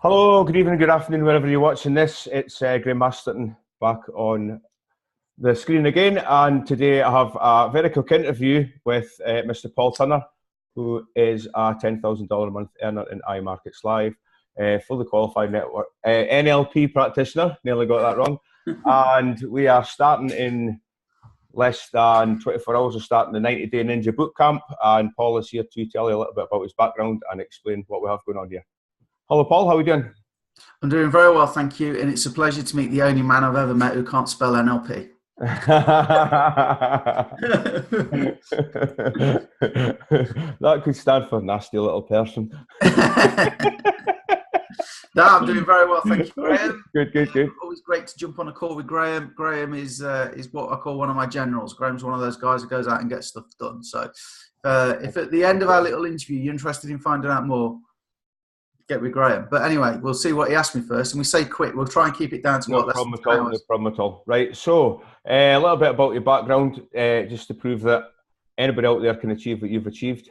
Hello, good evening, good afternoon, wherever you're watching this. It's Graham Masterton back on the screen again, and today I have a very quick interview with Mr. Paul Turner, who is a $10,000 a month earner in IMarketsLive, fully qualified network NLP practitioner. Nearly got that wrong. And we are starting in less than 24 hours of starting the 90-day Ninja Bootcamp, and Paul is here to tell you a little bit about his background and explain what we have going on here. Hello, Paul. How are we doing? I'm doing very well, thank you. And it's a pleasure to meet the only man I've ever met who can't spell NLP. That could stand for nasty little person. No, I'm doing very well, thank you, Graham. Good. Always great to jump on a call with Graham. Graham is what I call one of my generals. Graham's one of those guys who goes out and gets stuff done. So if at the end of our little interview you're interested in finding out more, get with Graham. But anyway, we'll see what he asked me first. And we say quick. We'll try and keep it down to No problem at all. Right. So a little bit about your background, just to prove that anybody out there can achieve what you've achieved.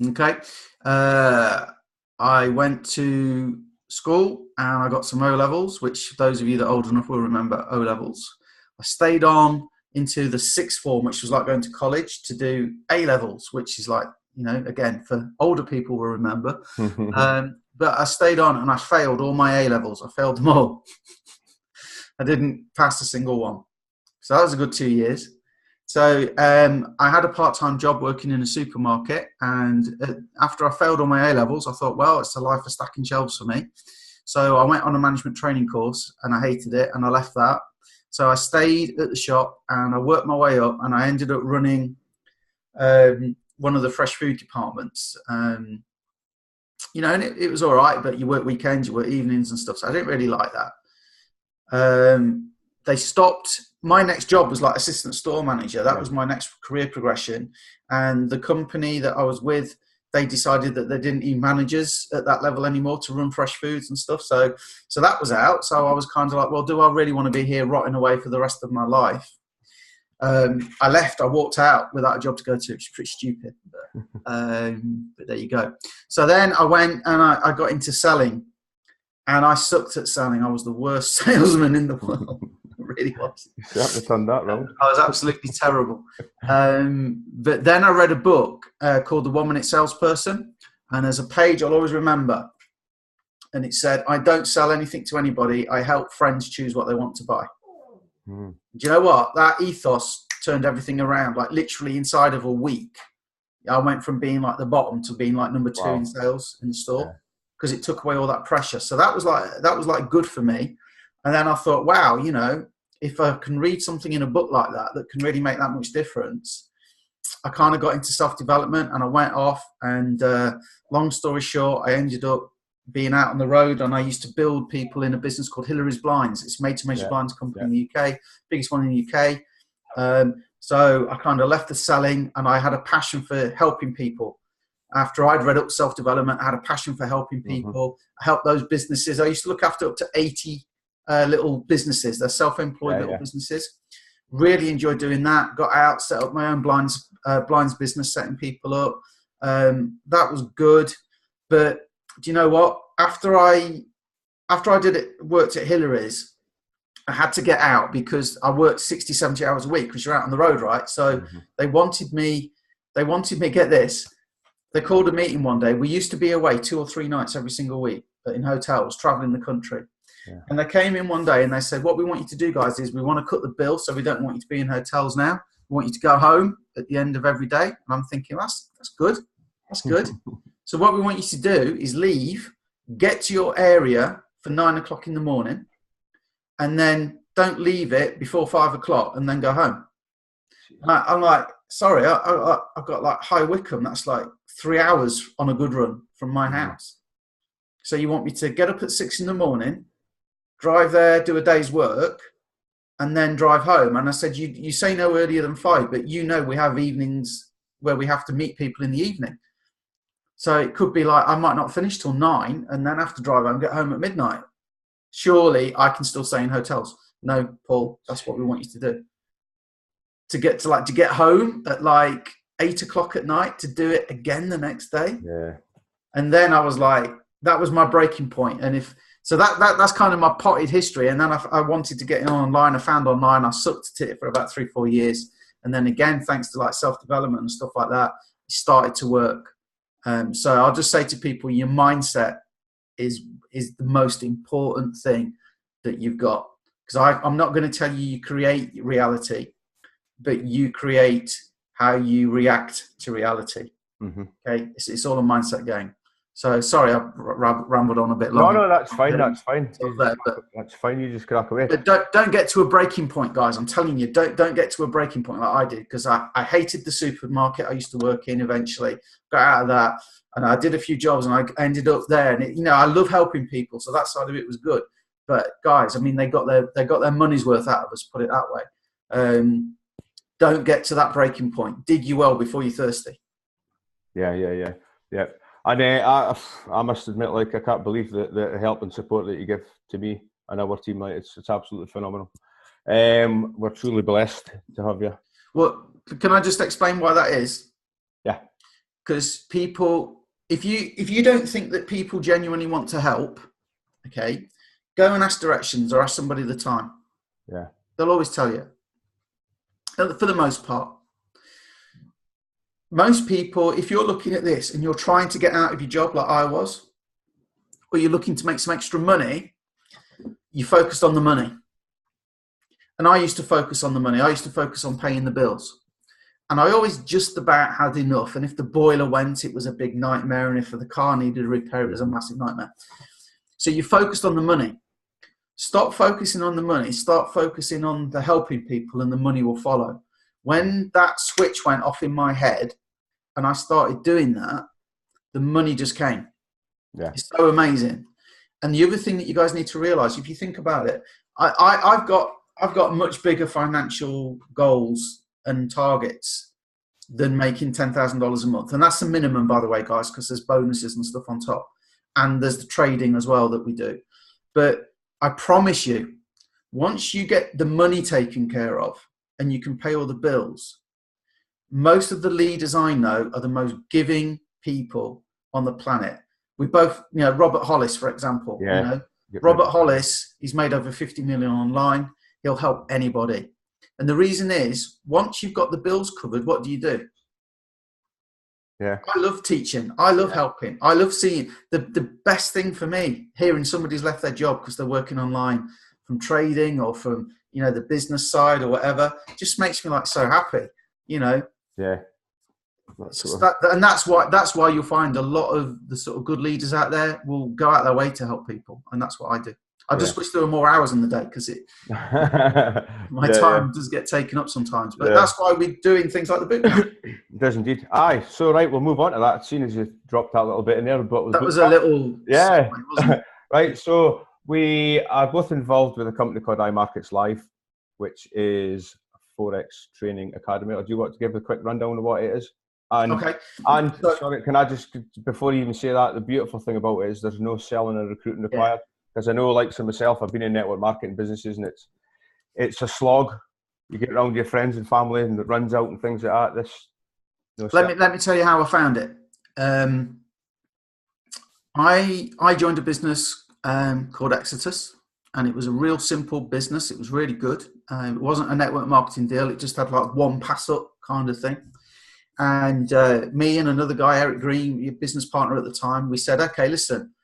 Okay. I went to school and I got some O-levels, which those of you that are old enough will remember O-levels. I stayed on into the sixth form, which was like going to college, to do A-levels, which is like, you know, again, for older people will remember. But I stayed on and I failed all my A-levels. I failed them all. I didn't pass a single one. So that was a good 2 years. So I had a part-time job working in a supermarket. And after I failed all my A-levels, I thought, well, it's the life of stacking shelves for me. So I went on a management training course and I hated it and I left that. So I stayed at the shop and I worked my way up and I ended up running one of the fresh food departments. You know, and it was all right, but you work weekends, you work evenings and stuff. So I didn't really like that. They stopped. My next job was like assistant store manager. That was my next career progression. And the company that I was with, they decided that they didn't need managers at that level anymore to run fresh foods and stuff. So that was out. So I was kind of like, well, do I really want to be here rotting away for the rest of my life? I left. I walked out without a job to go to, which is pretty stupid. But there you go. So then I went and I got into selling, and I sucked at selling. I was the worst salesman in the world. I really was. You have to turn that round. I was absolutely terrible. But then I read a book called The 1 Minute Salesperson, and there's a page I'll always remember, and it said, "I don't sell anything to anybody. I help friends choose what they want to buy." Do you know what? That ethos turned everything around. Like literally inside of a week, I went from being like the bottom to being like number 2 in sales in the store, because it took away all that pressure. So that was like good for me. And then I thought, wow, you know, if I can read something in a book like that can really make that much difference. I kind of got into self-development and I went off, and long story short, I ended up being out on the road, and I used to build people in a business called Hillary's Blinds. It's made-to-measure blinds company in the UK, biggest one in the UK. So I kind of left the selling, and I had a passion for helping people. After I'd read up self-development, I had a passion for helping people. I helped those businesses. I used to look after up to 80 little businesses. They're self-employed little businesses. Really enjoyed doing that. Got out, set up my own blinds business, setting people up. That was good. But do you know what? After I worked at Hillary's, I had to get out because I worked 60, 70 hours a week because you're out on the road, right? So they wanted me, get this. They called a meeting one day. We used to be away 2 or 3 nights every single week, but in hotels, traveling the country. And they came in one day and they said, what we want you to do, guys, is we want to cut the bill. So we don't want you to be in hotels now. We want you to go home at the end of every day. And I'm thinking, that's good. That's good. So what we want you to do is leave, get to your area for 9 o'clock in the morning, and then don't leave it before 5 o'clock and then go home. I'm like, sorry, I've got like High Wycombe. That's like 3 hours on a good run from my house. So you want me to get up at 6 in the morning, drive there, do a day's work, and then drive home? And I said, you say no earlier than 5, but you know we have evenings where we have to meet people in the evening. So it could be like I might not finish till 9 and then have to drive home, get home at midnight. Surely I can still stay in hotels. No, Paul, that's what we want you to do. To get home at like 8 o'clock at night to do it again the next day. Yeah. And then I was like, that was my breaking point. And so that's kind of my potted history. And then I wanted to get in online. I found online. I sucked at it for about 3-4 years. And then again, thanks to like self-development and stuff like that, it started to work. So I'll just say to people, your mindset is the most important thing that you've got. Because I'm not going to tell you create reality, but you create how you react to reality. Okay, it's all a mindset game. So sorry, I've rambled on a bit long. No, that's fine. That's fine. That's fine. You just crack away. But don't get to a breaking point, guys. I'm telling you, don't get to a breaking point like I did, because I hated the supermarket I used to work in. Eventually, got out of that, and I did a few jobs, and I ended up there. And I love helping people, so that side of it was good. But guys, I mean, they got their money's worth out of us. Put it that way. Don't get to that breaking point. Dig your well before you're thirsty. Yeah. And I must admit, like, I can't believe the help and support that you give to me and our team. Like, it's absolutely phenomenal. We're truly blessed to have you. Well, can I just explain why that is? Yeah. Because people, if you don't think that people genuinely want to help, okay, go and ask directions or ask somebody the time. Yeah. They'll always tell you. For the most part. Most people, if you're looking at this and you're trying to get out of your job like I was, or you're looking to make some extra money, you focused on the money. And I used to focus on the money. I used to focus on paying the bills. And I always just about had enough. And if the boiler went, it was a big nightmare. And if the car needed a repair, it was a massive nightmare. So you focused on the money. Stop focusing on the money. Start focusing on the helping people, and the money will follow. When that switch went off in my head and I started doing that, the money just came. Yeah. It's so amazing. And the other thing that you guys need to realize, if you think about it, I've got much bigger financial goals and targets than making $10,000 a month. And that's the minimum, by the way, guys, because there's bonuses and stuff on top. And there's the trading as well that we do. But I promise you, once you get the money taken care of, and you can pay all the bills, most of the leaders I know are the most giving people on the planet. We both, Robert Hollis, for example. Yeah. Robert Hollis, he's made over 50 million online. He'll help anybody. And the reason is, once you've got the bills covered, what do? Yeah. I love teaching. I love helping. I love seeing the best thing for me, hearing somebody's left their job because they're working online from trading or from, the business side or whatever, just makes me like so happy, Yeah. And that's why you'll find a lot of the sort of good leaders out there will go out their way to help people. And that's what I do. I just wish there were more hours in the day, because my time does get taken up sometimes. But that's why we're doing things like the bootcamp. It does indeed. Aye. So right, we'll move on to that. Seeing as you dropped that a little bit in there, but that was a little wasn't it? Right. So we are both involved with a company called IMarketsLive, which is a Forex training academy. Or do you want to give a quick rundown of what it is? And, okay. And sorry, can I just, before you even say that, the beautiful thing about it is there's no selling and recruiting required. Because I know, like for myself, I've been in network marketing businesses, and it's a slog. You get around your friends and family, and it runs out and things like that. Let me tell you how I found it. I joined a business called ETHUSD, and it was a real simple business. It was really good. It wasn't a network marketing deal. It just had like one pass up kind of thing. And me and another guy, Eric Green, your business partner at the time, we said, okay, listen,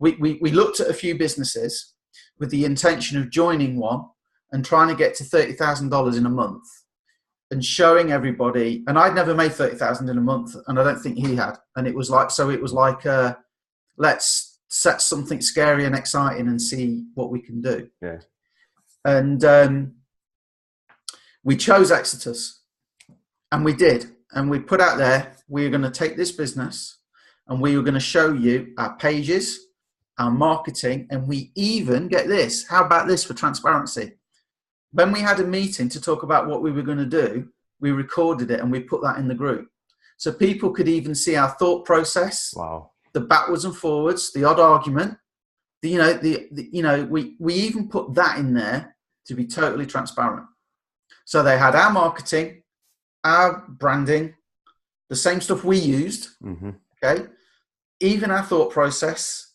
we looked at a few businesses with the intention of joining one and trying to get to $30,000 in a month and showing everybody. And I'd never made $30,000 in a month, and I don't think he had. And it was like, let's set something scary and exciting and see what we can do. Yeah. And we chose ETHUSD, and we did. And we put out there, we're going to take this business and we were going to show you our pages, our marketing, and we even, get this, how about this for transparency? When we had a meeting to talk about what we were going to do, we recorded it and we put that in the group. So people could even see our thought process, the backwards and forwards, the odd argument. We even put that in there to be totally transparent. So they had our marketing, our branding, the same stuff we used, okay? Even our thought process,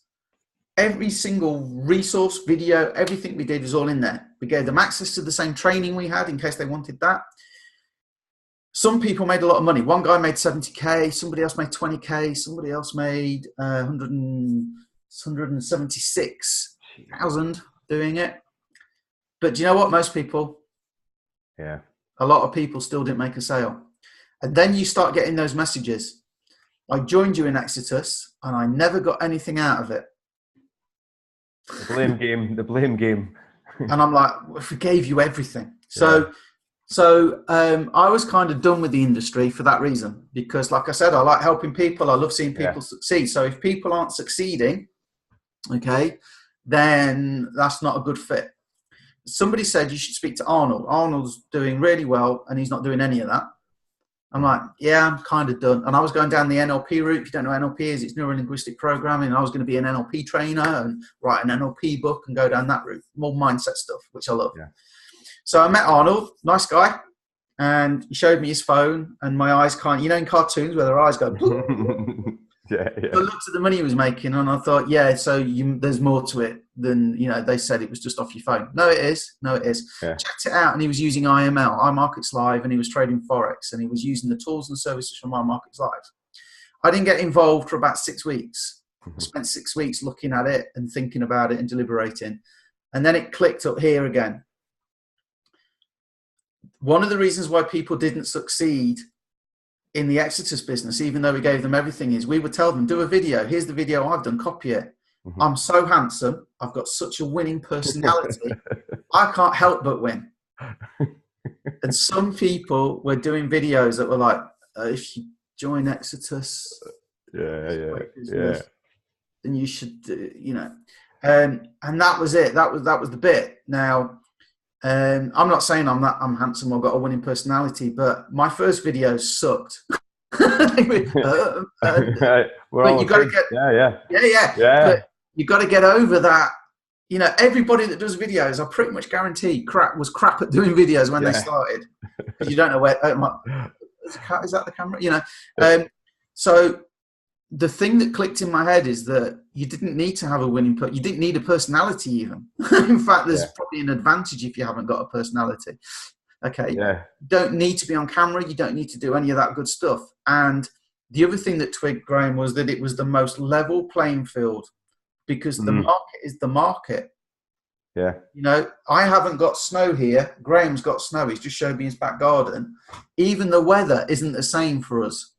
Every single resource, video, everything we did was all in there. We gave them access to the same training we had in case they wanted that. Some people made a lot of money. One guy made 70K, somebody else made 20K, somebody else made 176,000 doing it. But do you know what? Most people, a lot of people still didn't make a sale. And then you start getting those messages. I joined you in Exodus and I never got anything out of it. The blame game, the blame game. And I'm like, we forgave you everything. So I was kind of done with the industry for that reason, because like I said, I like helping people. I love seeing people succeed. So if people aren't succeeding, okay, then that's not a good fit. Somebody said you should speak to Arnold. Arnold's doing really well and he's not doing any of that. I'm like, yeah, I'm kind of done. And I was going down the NLP route. If you don't know what NLP is, it's neuro-linguistic programming. And I was going to be an NLP trainer and write an NLP book and go down that route. More mindset stuff, which I love. Yeah. So I met Arnold, nice guy. And he showed me his phone and my eyes kind of, you know, in cartoons where their eyes go, I looked at the money he was making and I thought, yeah, so there's more to it than, you know, they said it was just off your phone. No, it is. No, it is. Yeah. Checked it out and he was using IML, IMarketsLive, and he was trading Forex and he was using the tools and services from IMarketsLive. I didn't get involved for about 6 weeks. I spent 6 weeks looking at it and thinking about it and deliberating. And then it clicked up here again. One of the reasons why people didn't succeed in the Exodus business, even though we gave them everything, is we would tell them, do a video. Here's the video I've done, copy it. I'm so handsome. I've got such a winning personality. I can't help but win. And some people were doing videos that were like, if you join Exodus, then you should, you know. And that was it. That was the bit. Now, I'm not saying I'm handsome or got a winning personality, but my first videos sucked. But you got to get, But you got to get over that. You know, everybody that does videos, I pretty much guarantee, was crap at doing videos when they started, because you don't know where. Is that the camera? You know, so. The thing that clicked in my head is that you didn't need to have a winning, you didn't need a personality even. In fact, there's probably an advantage if you haven't got a personality. Okay. Yeah. You don't need to be on camera. You don't need to do any of that good stuff. And the other thing that twigged Graham was that it was the most level playing field, because the market is the market. Yeah. You know, I haven't got snow here. Graham's got snow. He's just showed me his back garden. Even the weather isn't the same for us.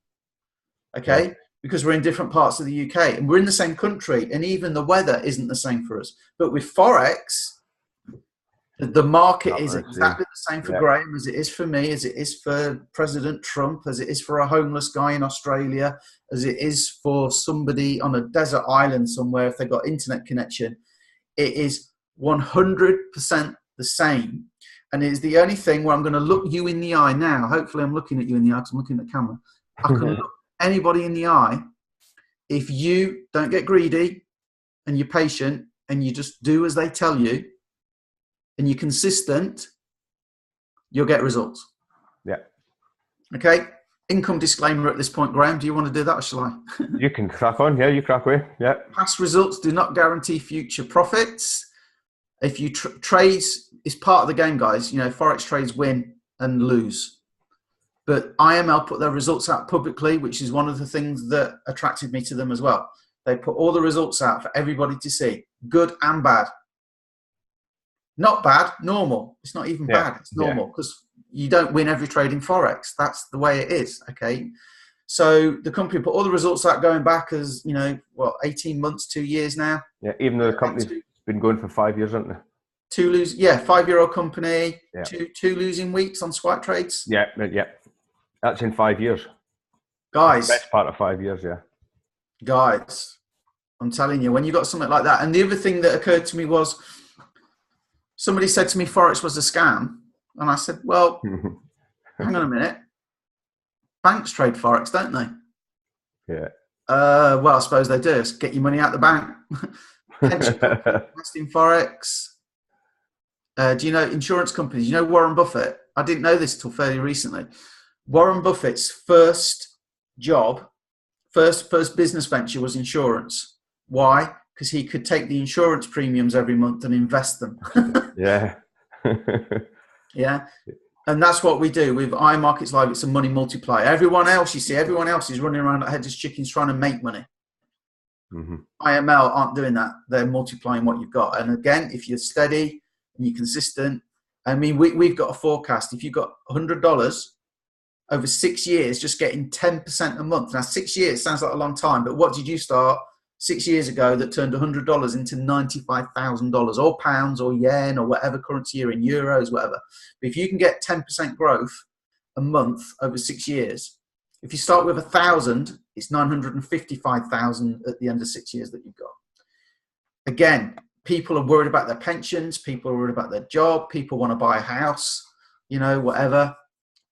Okay. Yeah. Because we're in different parts of the UK and we're in the same country, and even the weather isn't the same for us. But with Forex, the market is exactly the same for Graham as it is for me, as it is for President Trump, as it is for a homeless guy in Australia, as it is for somebody on a desert island somewhere if they've got internet connection. It is 100% the same. And it is the only thing where I'm going to look you in the eye now. Hopefully I'm looking at you in the eye because I'm looking at the camera. I can look anybody in the eye. If you don't get greedy and you're patient and you just do as they tell you and you're consistent, you'll get results. Yeah. Okay. Income disclaimer at this point, Graham. Do you want to do that or shall I? You can crack on. Yeah, you crack away. Yeah. Past results do not guarantee future profits. If you trades, it's part of the game, guys. You know, Forex trades win and lose. But IML put their results out publicly, which is one of the things that attracted me to them as well. They put all the results out for everybody to see, good and bad. Not bad, normal. It's not even bad, it's normal, because you don't win every trade in Forex. That's the way it is, okay? So the company put all the results out going back as, you know, what, 18 months, 2 years now? Yeah, even though the company's been going for 5 years, hasn't it? 5-year-old company, two losing weeks on SwipeTrades. Yeah. That's in 5 years. Guys. Best part of 5 years, yeah. Guys, I'm telling you, when you got something like that. And the other thing that occurred to me was somebody said to me Forex was a scam. And I said, well, hang on a minute. Banks trade Forex, don't they? Yeah. Well, I suppose they do. It's get your money out the bank. Pension company, invest in Forex. Do you know insurance companies? You know Warren Buffett? I didn't know this until fairly recently. Warren Buffett's first job, first business venture was insurance. Why? because he could take the insurance premiums every month and invest them. Yeah. Yeah. And that's what we do with IMarketsLive. It's a money multiplier. Everyone else, you see, everyone else is running around like headless chickens trying to make money. IML aren't doing that. They're multiplying what you've got. And again, if you're steady and you're consistent, I mean, we've got a forecast. If you've got $100 over 6 years, just getting 10% a month. Now, 6 years sounds like a long time, but what did you start 6 years ago that turned $100 into $95,000 or pounds or yen or whatever currency you're in, euros, whatever. But if you can get 10% growth a month over 6 years, if you start with 1,000, it's 955,000 at the end of 6 years that you've got. Again, people are worried about their pensions. People are worried about their job. People want to buy a house, you know, whatever.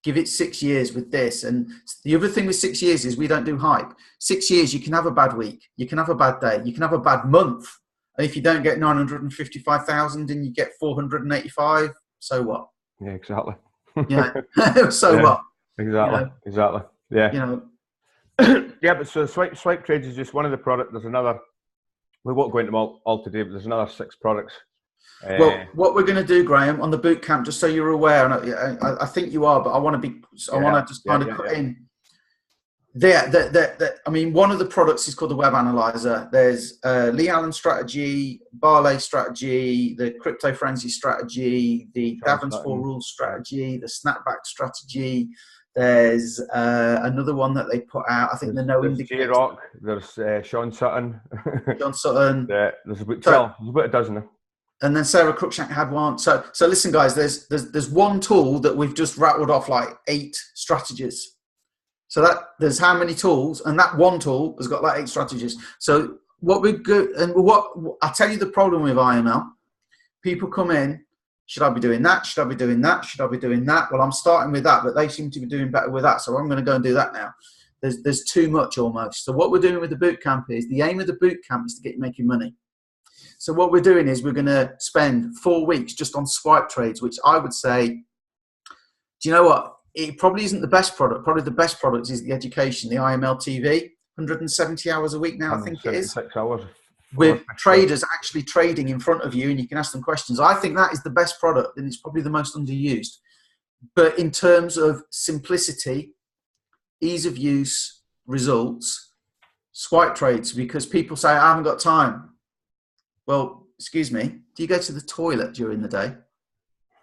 Give it 6 years with this. And the other thing with 6 years is we don't do hype. 6 years, you can have a bad week. You can have a bad day. You can have a bad month. And if you don't get 955,000 and you get 485, so what? Yeah, exactly. Yeah. So yeah, what? Exactly. You know, exactly. Yeah. You know. Yeah, but so SwipeTrades is just one of the products. There's another. We won't go into them all today, but there's another 6 products. Well, what we're going to do, Graham, on the bootcamp, just so you're aware, and I think you are, but I want to just kind of cut in. I mean, one of the products is called the Web Analyzer. There's Lee Allen strategy, Barley strategy, the Crypto Frenzy strategy, the Davins 4 Rules strategy, the Snapback strategy. There's another one that they put out. I think the No Indicator. J-Rock. There's Sean Sutton. John Sutton. There's about a dozen. And then Sarah Cruikshank had one. So listen, guys. There's one tool that we've just rattled off like 8 strategies. So there's how many tools, and that one tool has got like 8 strategies. So what we go and what I tell you the problem with IML. People come in. Should I be doing that? Should I be doing that? Should I be doing that? Well, I'm starting with that, but they seem to be doing better with that. So I'm going to go and do that now. There's too much almost. So what we're doing with the bootcamp is the aim of the bootcamp is to get you making money. So what we're doing is we're going to spend 4 weeks just on SwipeTrades, which I would say, do you know what? It probably isn't the best product. Probably the best product is the education, the IML TV, 170 hours a week now, I think it is. 6 hours. With traders actually trading in front of you and you can ask them questions. I think that is the best product and it's probably the most underused. But in terms of simplicity, ease of use, results, SwipeTrades, because people say, I haven't got time. Well, excuse me, do you go to the toilet during the day?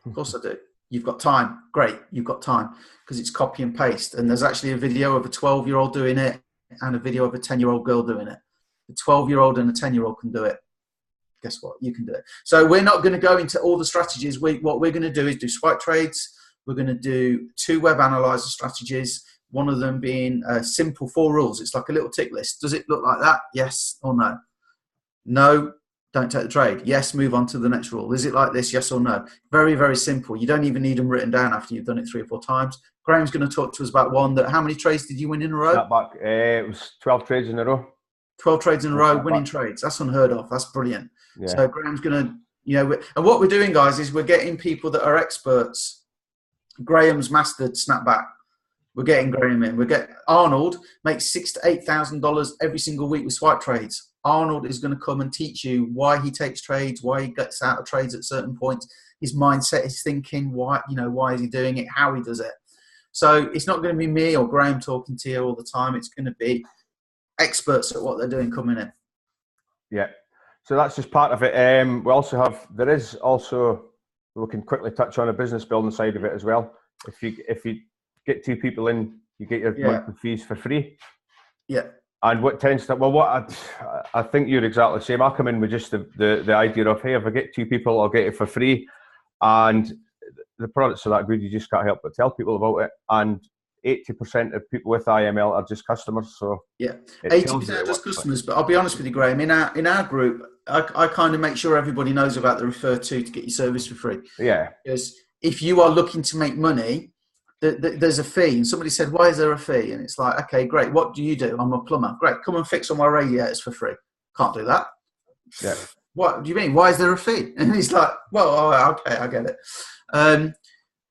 Of course I do. You've got time. Great, you've got time because it's copy and paste. And there's actually a video of a 12-year-old doing it and a video of a 10-year-old girl doing it. The 12-year-old and a 10-year-old can do it. Guess what? You can do it. So we're not going to go into all the strategies. What we're going to do is do SwipeTrades. We're going to do 2 web analyzer strategies. One of them being simple 4 rules. It's like a little tick list. Does it look like that? Yes or no? No, don't take the trade. Yes, move on to the next rule. Is it like this? Yes or no? Very, very simple. You don't even need them written down after you've done it 3 or 4 times. Graham's going to talk to us about one that, how many trades did you win in a row? It was 12 trades in a row. 12 trades in a row, winning trades. That's unheard of. That's brilliant. Yeah. So Graham's going to, you know, and what we're doing, guys, is we're getting people that are experts. Graham's mastered snapback. We're getting Graham in. Arnold makes $6,000 to $8,000 every single week with SwipeTrades. Arnold is going to come and teach you why he takes trades, why he gets out of trades at certain points, his mindset, his thinking, why is he doing it, how he does it. So it's not going to be me or Graham talking to you all the time. It's going to be experts at what they're doing coming in. Yeah. So that's just part of it. We can quickly touch on a business building side of it as well. If you get 2 people in, you get your monthly fees for free. Yeah. And what tends to, I think you're exactly the same. I come in with just the idea of, hey, if I get 2 people, I'll get it for free. And the products are that good, you just can't help but tell people about it. And 80% of people with IML are just customers. So yeah, 80% are just customers. But I'll be honest with you, Graham, in our group, I kind of make sure everybody knows about the refer to get your service for free. Yeah. Because if you are looking to make money, there's a fee. And somebody said, why is there a fee? And it's like, okay, great. What do you do? I'm a plumber. Great. Come and fix all my radiators for free. Can't do that. Yeah. What do you mean? Why is there a fee? And he's like, well, okay, I get it.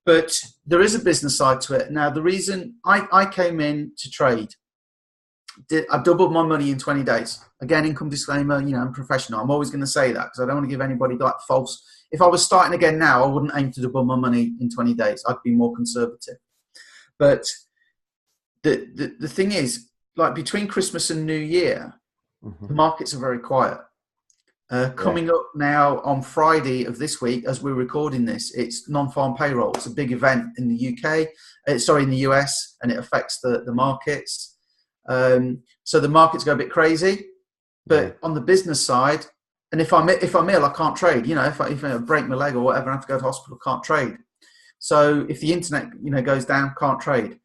But there is a business side to it. Now, the reason I came in to trade, I doubled my money in 20 days. Again, income disclaimer, you know, I'm professional. I'm always going to say that because I don't want to give anybody like false. If I was starting again now, I wouldn't aim to double my money in 20 days. I'd be more conservative. But the thing is, like between Christmas and New Year, the markets are very quiet. Coming up now on Friday of this week, as we're recording this, it's non-farm payroll. It's a big event in the UK, in the US, and it affects the markets. So the markets go a bit crazy. But on the business side, and if I'm ill, I can't trade. You know, if I break my leg or whatever, I have to go to hospital, can't trade. So if the internet, you know, goes down, can't trade.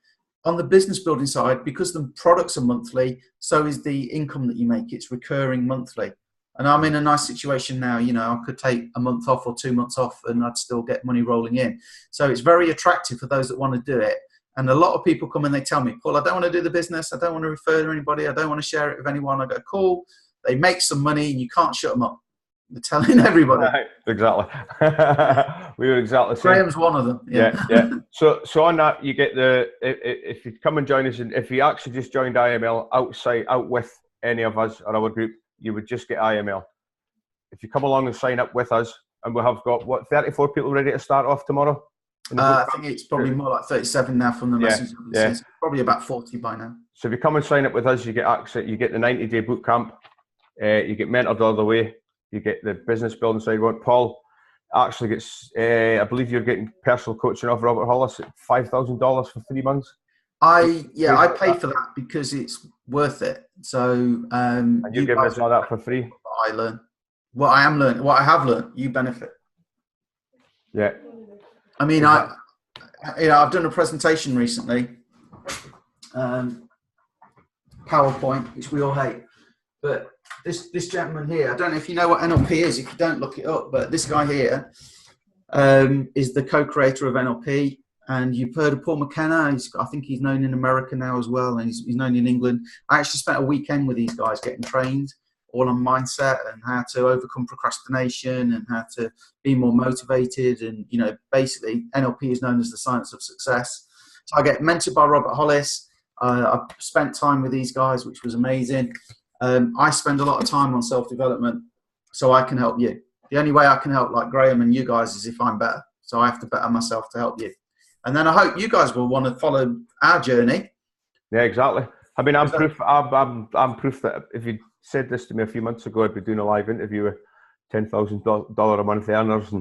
On the business building side, because the products are monthly, so is the income that you make. It's recurring monthly. And I'm in a nice situation now. You know, I could take a month off or 2 months off and I'd still get money rolling in. So it's very attractive for those that want to do it. And a lot of people come and they tell me, Paul, I don't want to do the business. I don't want to refer to anybody. I don't want to share it with anyone. I go, cool. They make some money and you can't shut them up. They're telling everybody. Right, exactly. We were exactly the same. Graham's one of them. Yeah. So on that, you get if you come and join us, and if you actually just joined IML out with any of us or our group, you would just get IML. If you come along and sign up with us, and we have got, 34 people ready to start off tomorrow? I think it's probably more like 37 now from the message. Yeah. Probably about 40 by now. So if you come and sign up with us, you get access. You get the 90-day bootcamp. You get mentored all the way. You get the business building side. Paul actually gets, I believe you're getting personal coaching off Robert Hollis at $5,000 for 3 months. I pay for that because it's worth it. So and you give us all that for free. I learn what I am learning, what I have learned. You benefit. Yeah. I mean, I've done a presentation recently, PowerPoint, which we all hate, but this gentleman here, I don't know if you know what NLP is. If you don't, look it up. But this guy here is the co-creator of NLP. And you've heard of Paul McKenna. I think he's known in America now as well, and he's known in England. I actually spent a weekend with these guys getting trained all on mindset and how to overcome procrastination and how to be more motivated. And, you know, basically NLP is known as the science of success. So I get mentored by Robert Hollis. I've spent time with these guys, which was amazing. I spend a lot of time on self-development so I can help you. The only way I can help like Graham and you guys is if I'm better. So I have to better myself to help you. And then I hope you guys will want to follow our journey. Yeah, exactly. I mean, I'm proof that if you said this to me a few months ago, I'd be doing a live interview with $10,000 a month earners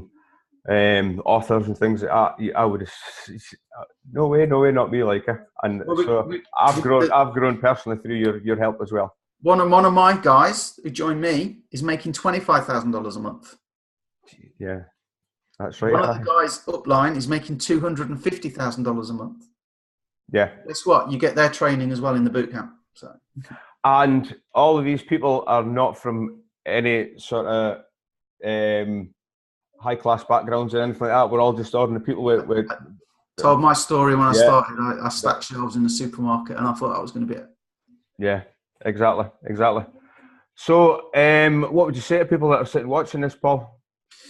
and authors and things like that. I would have, no way, not me, like. And well, I've grown personally through your help as well. One of my guys who joined me is making $25,000 a month. Yeah. That's right. One of the guys upline is making $250,000 a month. Yeah. Guess what? You get their training as well in the bootcamp. So. And all of these people are not from any sort of high-class backgrounds or anything like that. We're all just ordinary people. I told my story when I started. I stacked shelves in the supermarket, and I thought that was going to be it. Yeah, exactly. So, what would you say to people that are sitting watching this, Paul?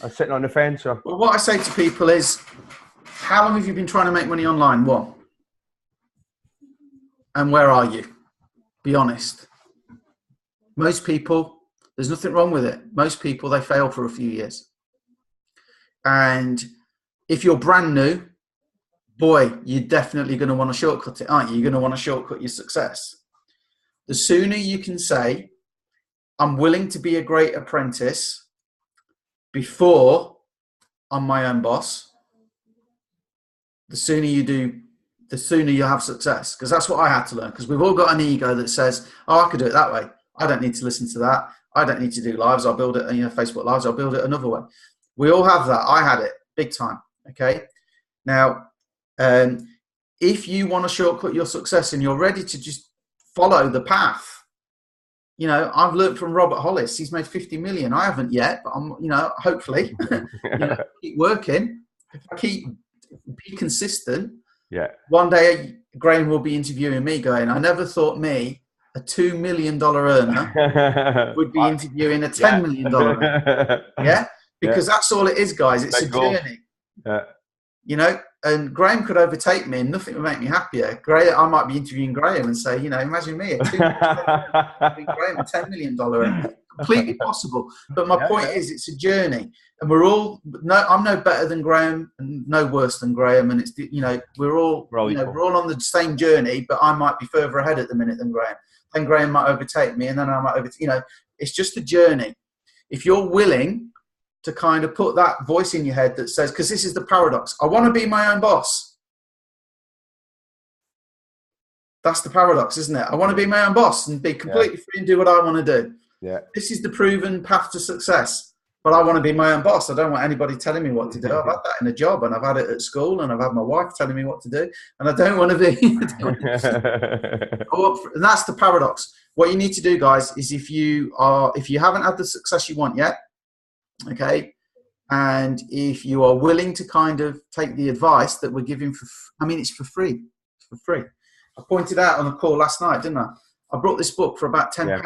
Are sitting on the fence? Or? Well, what I say to people is, how long have you been trying to make money online? One. And where are you? Be honest. Most people, there's nothing wrong with it. Most people, they fail for a few years. And if you're brand new, boy, you're definitely going to want to shortcut it, aren't you? You're going to want to shortcut your success. The sooner you can say, I'm willing to be a great apprentice before I'm my own boss, the sooner you do, the sooner you have success. Because that's what I had to learn. Because we've all got an ego that says, oh, I could do it that way. I don't need to listen to that. I don't need to do lives. I'll build it, Facebook lives. I'll build it another way. We all have that. I had it big time. Okay. Now, if you want to shortcut your success and you're ready to just follow the path, I've learned from Robert Hollis. He's made 50 million. I haven't yet, but I'm, hopefully, keep working. If I be consistent. Yeah. One day, Graham will be interviewing me going, I never thought me, a $2 million earner, would be interviewing a $10 million earner. Yeah. Because that's all it is, guys. It's a journey. Yeah. And Graham could overtake me, and nothing would make me happier. I might be interviewing Graham and say, imagine me, Graham, a $10 million. Completely possible. But my point is, it's a journey, and I'm no better than Graham, and no worse than Graham, and it's we're all on the same journey, but I might be further ahead at the minute than Graham. Then Graham might overtake me, and then I might it's just a journey. If you're willing to kind of put that voice in your head that says, because this is the paradox, I want to be my own boss. That's the paradox, isn't it? I want to be my own boss and be completely free and do what I want to do. Yeah. This is the proven path to success. But I want to be my own boss. I don't want anybody telling me what to do. I've had that in a job, and I've had it at school, and I've had my wife telling me what to do, and I don't want to be. And that's the paradox. What you need to do, guys, is if you haven't had the success you want yet, okay, and if you are willing to kind of take the advice that we're giving it's for free. It's for free. I pointed out on a call last night, didn't I? I brought this book for about £10.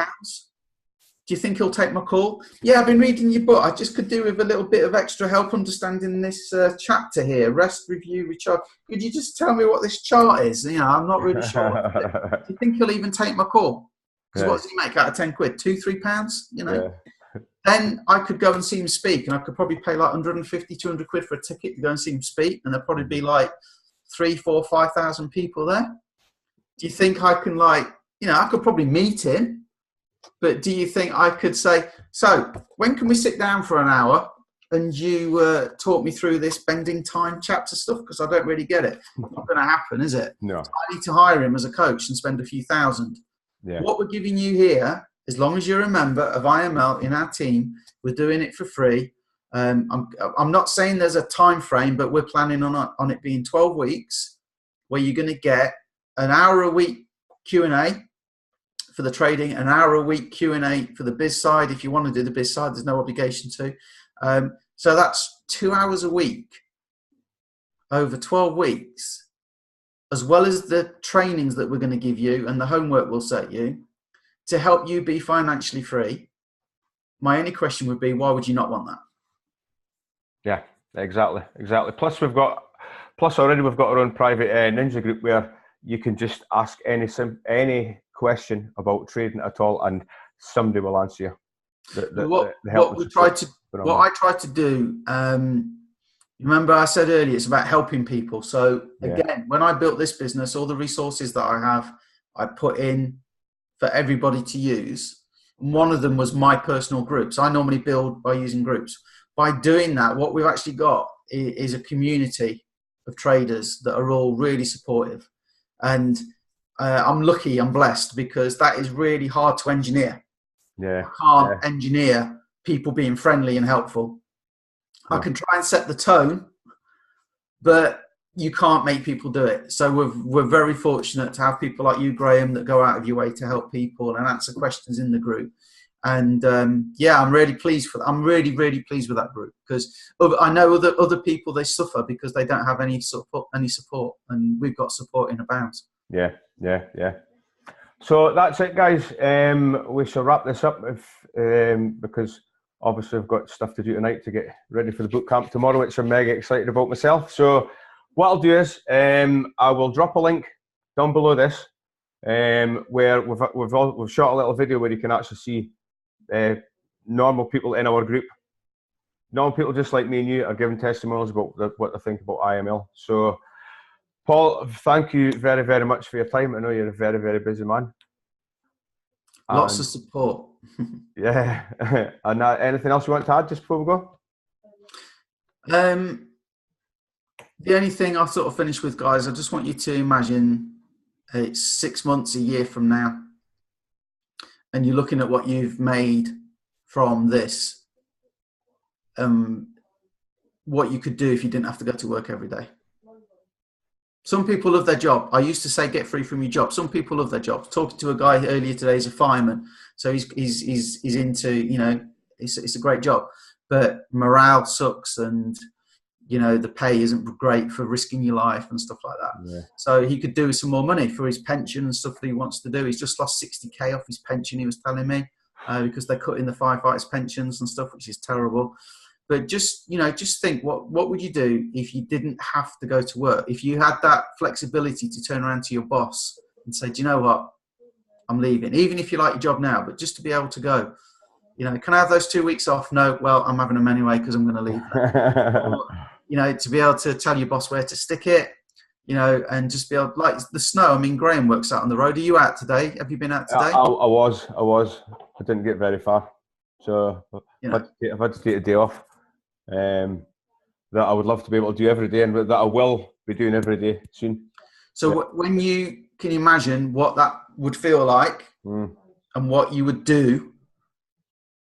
Do you think he'll take my call? Yeah, I've been reading your book. I just could do with a little bit of extra help understanding this chapter here. Rest, review, recharge. Could you just tell me what this chart is? I'm not really sure. Do you think he'll even take my call? Because what does he make out of 10 quid? £2-3? Yeah. Then I could go and see him speak, and I could probably pay like 150, 200 quid for a ticket to go and see him speak, and there'd probably be like 3, 4, 5,000 people there. Do you think I can I could probably meet him? But do you think I could say, so when can we sit down for an hour and you talk me through this bending time chapter stuff? Because I don't really get it. It's not going to happen, is it? No. So I need to hire him as a coach and spend a few thousand. Yeah. What we're giving you here, as long as you're a member of IML in our team, we're doing it for free. I'm not saying there's a time frame, but we're planning on it being 12 weeks where you're going to get an hour a week Q&A for the trading, an hour a week Q&A for the biz side. If you want to do the biz side, there's no obligation to. So that's 2 hours a week over 12 weeks, as well as the trainings that we're going to give you and the homework we'll set you to help you be financially free. My only question would be, why would you not want that? Yeah, exactly. Plus we've got our own private ninja group where you can just ask any question about trading at all, and somebody will answer you. What I try to do, remember I said earlier, it's about helping people. So again, when I built this business, all the resources that I have, I put in for everybody to use. And one of them was my personal groups. I normally build by using groups. By doing that, what we've actually got is a community of traders that are all really supportive. And I'm lucky, I'm blessed, because that is really hard to engineer. I can't engineer people being friendly and helpful. I can try and set the tone, but you can't make people do it. So we're very fortunate to have people like you, Graham, that go out of your way to help people and answer questions in the group. And I'm really pleased for that. I'm really, really pleased with that group, because I know that other people, they suffer because they don't have any support, and we've got support in abounds. Yeah. So that's it, guys. We shall wrap this up because obviously I've got stuff to do tonight to get ready for the bootcamp tomorrow, which I'm mega excited about myself. So what I'll do is I will drop a link down below this where we've shot a little video where you can actually see normal people in our group. Normal people just like me and you are giving testimonials about what they think about IML. So Paul, thank you very, very much for your time. I know you're a very, very busy man. Lots of support. Yeah. And anything else you want to add just before we go? The only thing I'll sort of finish with, guys, I just want you to imagine it's 6 months, a year from now, and you're looking at what you've made from this, what you could do if you didn't have to go to work every day. Some people love their job. I used to say, get free from your job. Some people love their job. Talking to a guy earlier today, he's a fireman. So he's into, it's a great job. But morale sucks, and, the pay isn't great for risking your life and stuff like that. Yeah. So he could do with some more money for his pension and stuff that he wants to do. He's just lost 60K off his pension, he was telling me, because they're cutting the firefighters' pensions and stuff, which is terrible. But just, you know, just think, what would you do if you didn't have to go to work? If you had that flexibility to turn around to your boss and say, do you know what? I'm leaving. Even if you like your job now, but just to be able to go, you know, can I have those 2 weeks off? No, well, I'm having them anyway because I'm going to leave. Or, you know, to be able to tell your boss where to stick it, you know, and just be able, like the snow. I mean, Graham works out on the road. Are you out today? Have you been out today? I was. I didn't get very far. So I've had to take a day off. That I would love to be able to do every day, and that I will be doing every day soon. So when you can imagine what that would feel like and what you would do,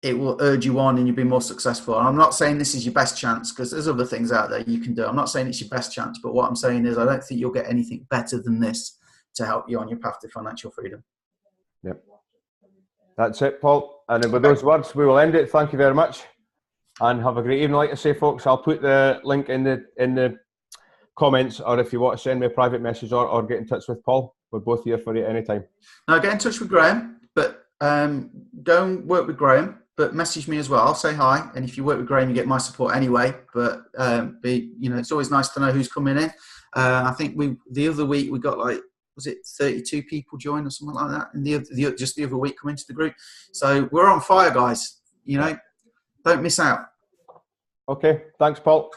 it will urge you on and you'll be more successful. And I'm not saying this is your best chance, because there's other things out there you can do. I'm not saying it's your best chance, but what I'm saying is I don't think you'll get anything better than this to help you on your path to financial freedom. Yep. That's it, Paul. And with those words, we will end it. Thank you very much. And have a great evening. Like I say, folks, I'll put the link in the comments, or if you want to send me a private message or get in touch with Paul, we're both here for you anytime. Now, get in touch with Graham, but go and work with Graham, but message me as well. I'll say hi. And if you work with Graham, you get my support anyway. But, you know, it's always nice to know who's coming in. I think the other week we got like, was it 32 people join or something like that? And just the other week come into the group. So we're on fire, guys. You know, don't miss out. Okay. Thanks, Paul.